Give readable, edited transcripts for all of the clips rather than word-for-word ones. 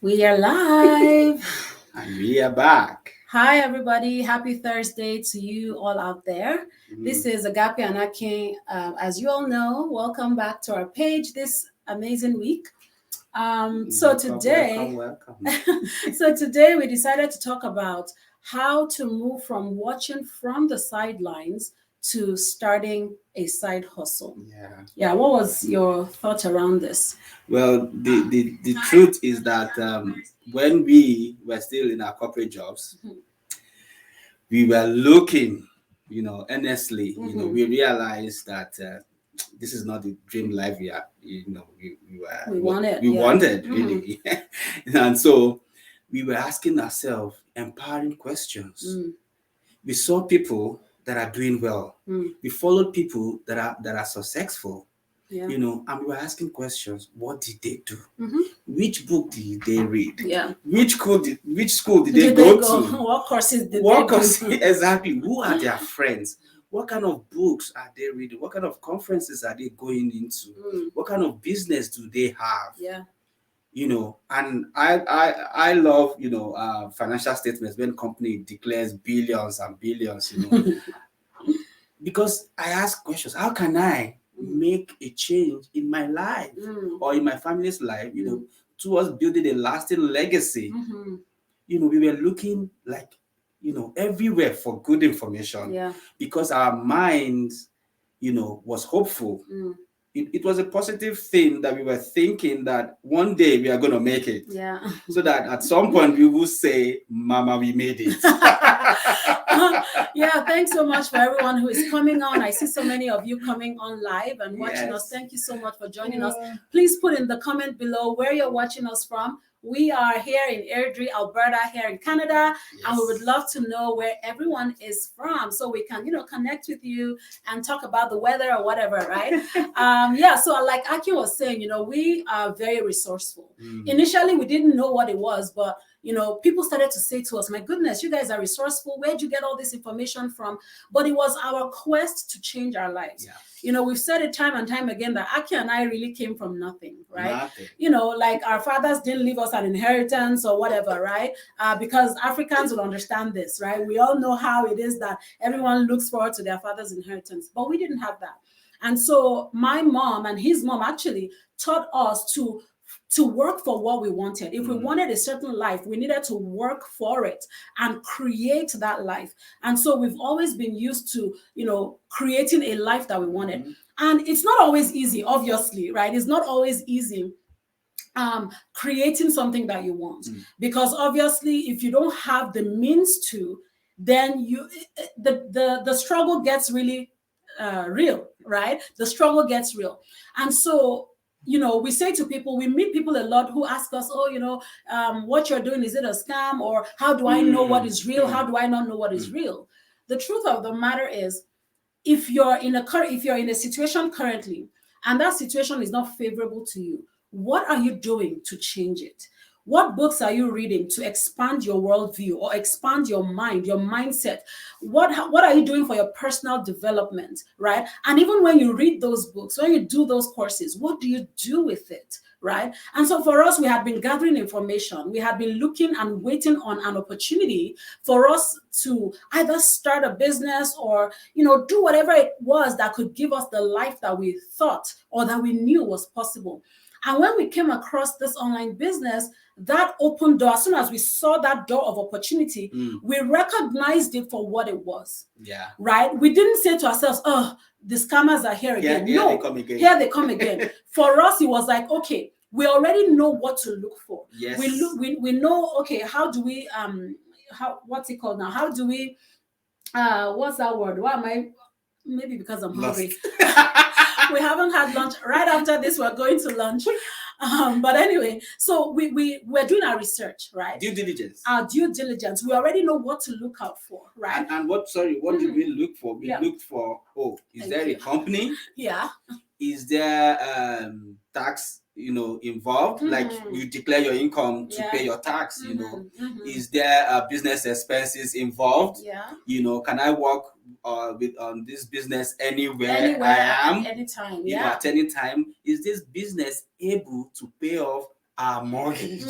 We are live. And we are back. Hi, everybody. Happy Thursday to you all out there. This Mm, is Agape Anake. As you all know, welcome back to our page this amazing week. Um, so welcome, welcome, today, welcome. so today we decided to talk about how to move from watching from the sidelines to starting a side hustle. Yeah. Yeah, what was your thought around this? Well, the truth is that when we were still in our corporate jobs, we were looking, earnestly. Mhm. We realized that this is not the dream life We want it, we yeah. wanted Mhm. really, and so we were asking ourselves empowering questions. Mm, We saw people that are doing well. mm, We followed people that are successful, yeah. and we were asking questions. What did they do? Mhm. Which book did they read? Yeah. Which school did they Did they go go? to? What courses did they What do? course exactly? Who are their friends? What kind of books are they reading? What kind of conferences are they going into? Mm, What kind of business do they have? yeah. And I love financial statements when company declares billions and billions, because I ask questions. How can I Mm, make a change in my life mm, or in my family's life, mm, towards building a lasting legacy? mhm. We were looking like, everywhere for good information Yeah. because our minds, was hopeful. Mm, It was a positive thing that we were thinking that one day we are going to make it. yeah. So that at some point we will say, Mama, we made it. Yeah, thanks so much for everyone who is coming on. I see so many of you coming on live and watching us. Yes. Thank you so much for joining us. Please put in the comment below where you're watching us from. We are here in Airdrie, Alberta, here in Canada, and we would Yes. love to know where everyone is from so we can, connect with you and talk about the weather or whatever, right? Yeah, so like Aki was saying, we are very resourceful. Mm. Initially, we didn't know what it was, but people started to say to us, my goodness, you guys are resourceful. Where'd you get all this information from? But it was our quest to change our lives. Yeah. We've said it time and time again that Aki and I really came from nothing, right? Nothing. Like our fathers didn't leave us an inheritance or whatever, right? Because Africans will understand this, right? We all know how it is that everyone looks forward to their father's inheritance, but we didn't have that. And so my mom and his mom actually taught us to work for what we wanted. If we wanted a certain life, we needed to work for it and create that life. And so we've always been used to, creating a life that we wanted. And it's not always easy, obviously, right? It's not always easy creating something that you want, because obviously if you don't have the means to, then the struggle gets really real, right? The struggle gets real. And so we say to people, we meet people a lot who ask us, oh, what you're doing, is it a scam? Or how do I know what is real? How do I not know what is real? The truth of the matter is, if you're in a situation currently and that situation is not favorable to you, what are you doing to change it? What books are you reading to expand your worldview or expand your mind, your mindset? What are you doing for your personal development, right? And even when you read those books, when you do those courses, what do you do with it, right? And so for us, we had been gathering information. We had been looking and waiting on an opportunity for us to either start a business or do whatever it was that could give us the life that we thought or that we knew was possible. And when we came across this online business, that opened door. As soon as we saw that door of opportunity, we recognized it for what it was. Yeah. Right? We didn't say to ourselves, oh, the scammers are here again. Here No, they come again. here they come again. For us, it was like, okay, we already know what to look for. Yes. We know, okay, how do we what's it called now? How do we what's that word? Why am I, maybe because I'm hungry. We haven't had lunch. Right after this, we're going to lunch. But anyway, so we're doing our research, right? Due diligence. Our due diligence. We already know what to look out for, right? And what did we look for? We looked for, is Thank there you. a company? Yeah. Is there tax involved? Like you declare your income to pay your tax, Is there business expenses involved? Yeah. Can I work with this business anywhere I am? Anytime. At any time. Is this business able to pay off our mortgage?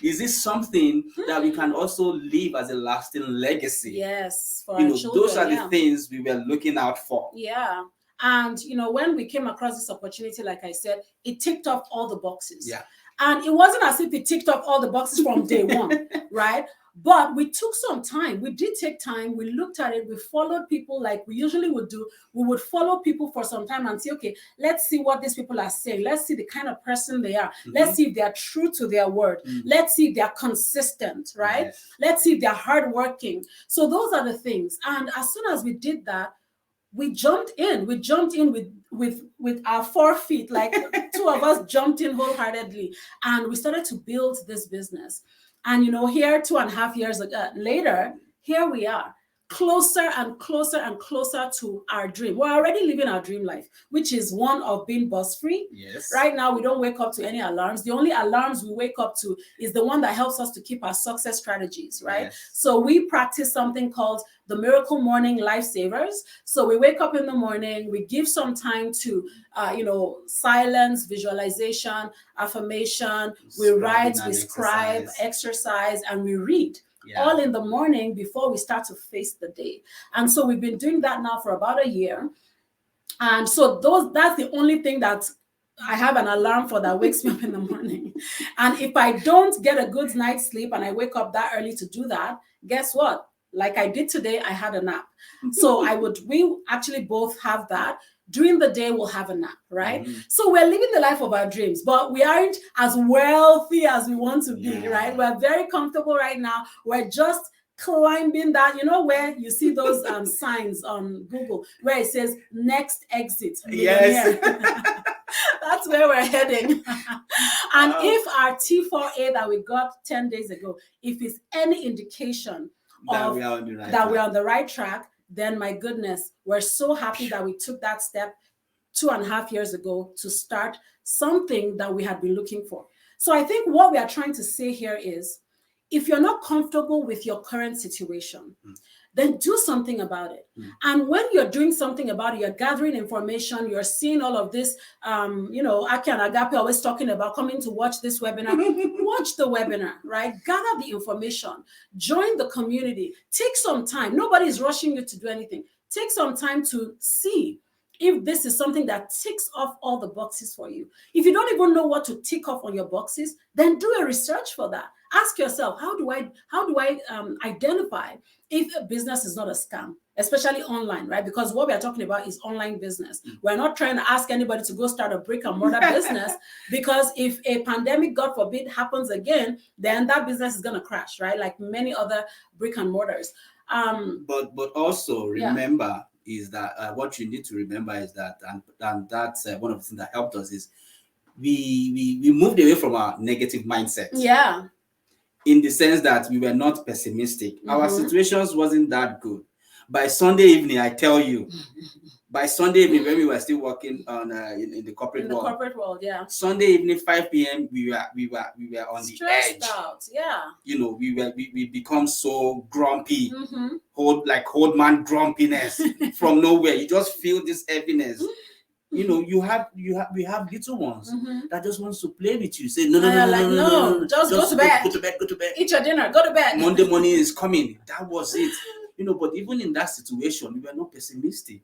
Is this something that we can also leave as a lasting legacy? Yes, for our children. Those are the things we were looking out for. Yeah. And, when we came across this opportunity, like I said, it ticked off all the boxes. Yeah. And it wasn't as if it ticked off all the boxes from day one, right? But we took some time. We did take time. We looked at it. We followed people like we usually would do. We would follow people for some time and say, okay, let's see what these people are saying. Let's see the kind of person they are. Let's see if they are true to their word. Let's see if they are consistent, right? Yes. Let's see if they're hardworking. So those are the things. And as soon as we did that, we jumped in. We jumped in with our 4 feet. Like 2 of us jumped in wholeheartedly, and we started to build this business. And here 2.5 years later, here we are, closer and closer and closer to our dream. We're already living our dream life, which is one of being bus free. Yes. Right now, we don't wake up to any alarms. The only alarms we wake up to is the one that helps us to keep our success strategies, right? Yes. So we practice something called the Miracle Morning Lifesavers. So we wake up in the morning, we give some time to, silence, visualization, affirmation, we write, we scribe, exercise, and we read. Yeah. All in the morning before we start to face the day. And so we've been doing that now for about a year. And so that's the only thing that I have an alarm for that wakes me up in the morning. And if I don't get a good night's sleep and I wake up that early to do that, guess what? Like I did today, I had a nap. So we actually both have that. During the day, we'll have a nap, right? So we're living the life of our dreams, but we aren't as wealthy as we want to be, right? We're very comfortable right now. We're just climbing that, where you see those signs on Google where it says next exit. Yes. That's where we're heading. And if our T4A that we got 10 days ago, if it's any indication that we're on the right track, then my goodness, we're so happy that we took that step 2.5 years ago to start something that we had been looking for. So I think what we are trying to say here is, if you're not comfortable with your current situation, then do something about it. And when you're doing something about it, you're gathering information, you're seeing all of this, Aki and Agape always talking about coming to watch this webinar. Watch the webinar, right? Gather the information, join the community, take some time. Nobody's rushing you to do anything. Take some time to see if this is something that ticks off all the boxes for you. If you don't even know what to tick off on your boxes, then do a research for that. Ask yourself, how do I identify if a business is not a scam, especially online, right? Because what we are talking about is online business. We're not trying to ask anybody to go start a brick and mortar business, because if a pandemic, God forbid, happens again, then that business is going to crash, right? Like many other brick and mortars. But also remember is that what you need to remember is that, and that's one of the things that helped us is we moved away from our negative mindset. Yeah. In the sense that we were not pessimistic. Our situations wasn't that good. By Sunday evening, I tell you, by Sunday evening, when we were still working on in the corporate world. Corporate world, yeah. Sunday evening, 5 p.m., we were on stressed the edge. Out, yeah. We become so grumpy, hold man grumpiness from nowhere. You just feel this heaviness. We have little ones that just wants to play with you. Say no, just go to bed. Go to bed. Eat your dinner. Go to bed. Monday morning is coming. That was it. But even in that situation, we were not pessimistic.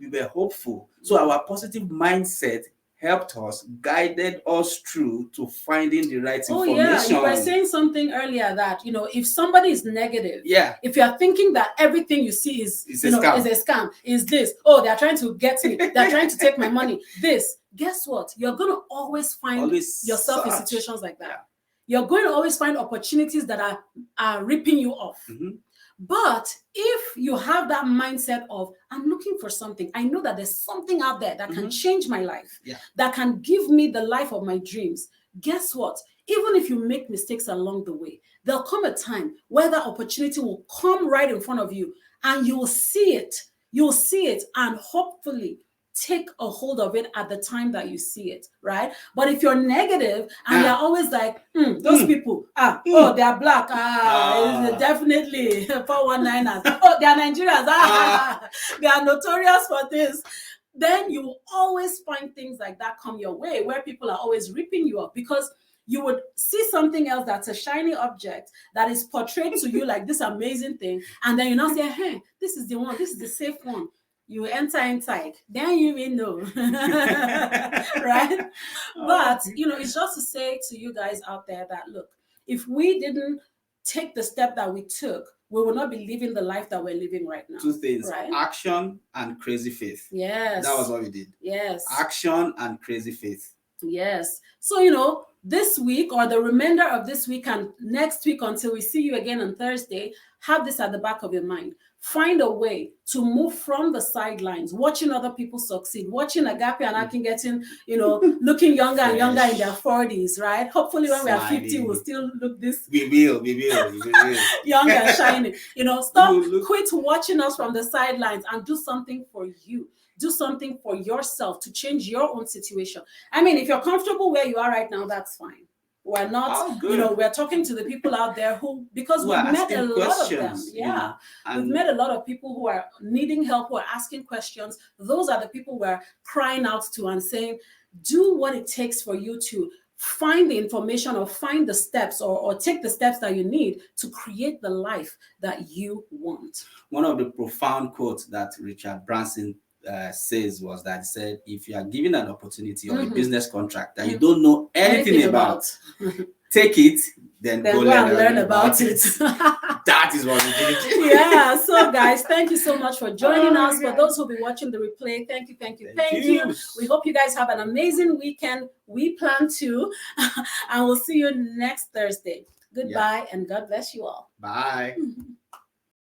We were hopeful. So our positive mindset helped us, guided us through to finding the right information. Yeah, you were saying something earlier that, if somebody is negative, if you're thinking that everything you see is a scam, is this, they're trying to get me, they're trying to take my money, guess what? You're going to always find yourself in situations like that. You're going to always find opportunities that are ripping you off. But if you have that mindset of, I'm looking for something, I know that there's something out there that can change my life, that can give me the life of my dreams, guess what? Even if you make mistakes along the way, there'll come a time where that opportunity will come right in front of you and you will see it. You'll see it and hopefully take a hold of it at the time that you see it, right? But if you're negative and you're always like, those people, they are black, definitely 419ers, they are Nigerians, they are notorious for this. then you will always find things like that come your way, where people are always ripping you up, because you would see something else that's a shiny object that is portrayed to you like this amazing thing, and then you now say, hey, this is the one, this is the safe one. You enter inside, then you will know. Right? But it's just to say to you guys out there that, look, if we didn't take the step that we took, we will not be living the life that we're living right now. 2 things, right? Action and crazy faith. Yes. That was what we did. Yes. Action and crazy faith. Yes. So, this week or the remainder of this week and next week until we see you again on Thursday, have this at the back of your mind. Find a way to move from the sidelines, watching other people succeed, watching Agape and Akin getting, looking younger and younger in their 40s, right? Hopefully when we are 50, we'll still look this. We will. Young and shiny. Quit watching us from the sidelines and do something for you. Do something for yourself to change your own situation. I mean, if you're comfortable where you are right now, that's fine. We're not, we're talking to the people out there because we've met a lot of them. Yeah. We've met a lot of people who are needing help, who are asking questions. Those are the people we're crying out to and saying, do what it takes for you to find the information or find the steps or take the steps that you need to create the life that you want. One of the profound quotes that Richard Branson says was that he said, if you are given an opportunity or a business contract that you don't know anything about, take it, then go learn about it. That is what we did. Yeah. So guys, thank you so much for joining us. For those who'll be watching the replay, thank you. We hope you guys have an amazing weekend. We plan to, and we'll see you next Thursday. Goodbye and God bless you all. Bye.